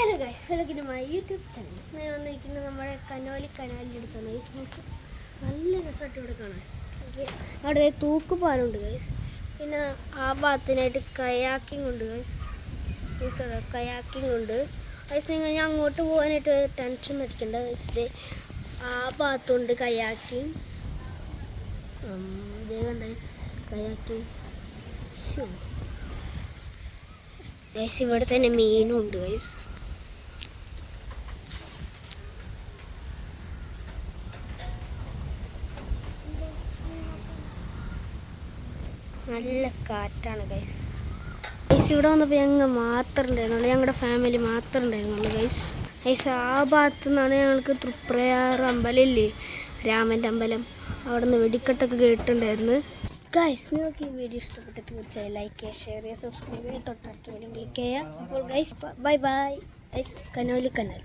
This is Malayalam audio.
Hello guys, welcome to my YouTube channel. ഞാൻ വന്നിരിക്കുന്നത് നമ്മുടെ കനോലി കനാലിൻ്റെ അടുത്താണ് ഗൈസ്. നമുക്ക് നല്ല രസമായിട്ട് ഇവിടെ കാണാൻ. അവിടെ തൂക്കുപാലമുണ്ട് ഗൈസ്. പിന്നെ ആ ഭാഗത്തിനായിട്ട് കയാക്കിംഗ് ഉണ്ട് ഗൈസ്. കയാക്കിംഗ് ഉണ്ട് ഗൈസ്. നിങ്ങൾ ഞാൻ അങ്ങോട്ട് പോകാനായിട്ട് ടെൻഷൻ അടിക്കണ്ട ഗൈസ്. ആ ഭാഗത്തുണ്ട് കയാക്കിംഗ്. കണ്ട ഗൈസ്, കയാക്കിംഗ്. ഗൈസ് ഇവിടെ തന്നെ മീനും ഉണ്ട് ഗൈസ്. നല്ല കാറ്റാണ് ഗൈസ്. ഗൈസ് ഇവിടെ വന്നപ്പോൾ ഞങ്ങൾ മാത്രം ഉണ്ടായിരുന്നുള്ളൂ, ഞങ്ങളുടെ ഫാമിലി മാത്രം ഉണ്ടായിരുന്നുള്ളൂ ഗൈസ്. ഗൈസ് ആ ഭാഗത്തു നിന്നാണ് ഞങ്ങൾക്ക് തൃപ്രയാർ അമ്പലമില്ലേ, രാമൻ്റെ അമ്പലം, അവിടെ നിന്ന് വെടിക്കെട്ടൊക്കെ കേട്ടിട്ടുണ്ടായിരുന്നു ഗൈസ്. നിങ്ങൾക്ക് ഈ വീഡിയോ ഇഷ്ടപ്പെട്ട തീർച്ചയായും ലൈക്ക് ചെയ്യുക, ഷെയർ ചെയ്യുക, സബ്സ്ക്രൈബ് ചെയ്യുക, തൊട്ടടുത്ത വീഡിയോ ക്ലിക്ക് ചെയ്യുക. അപ്പോൾ guys bye bye guys. Canoli canal.